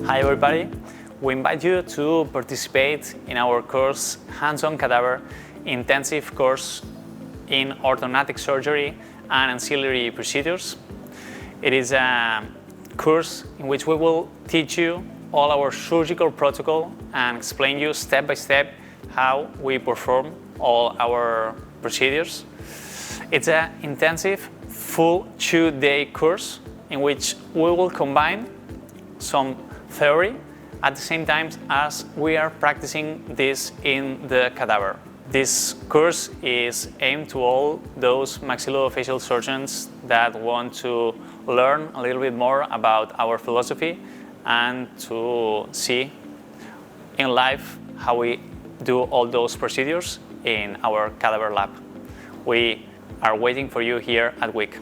Hi everybody, we invite you to participate in our course Hands-on Cadaver intensive course in orthognathic surgery and ancillary procedures. It is a course in which we will teach you all our surgical protocol and explain you step by step how we perform all our procedures. It's an intensive full 2-day course in which we will combine some theory at the same time as we are practicing this in the cadaver. This course is aimed to all those maxillofacial surgeons that want to learn a little bit more about our philosophy and to see in life how we do all those procedures in our cadaver lab. We are waiting for you here at WIC.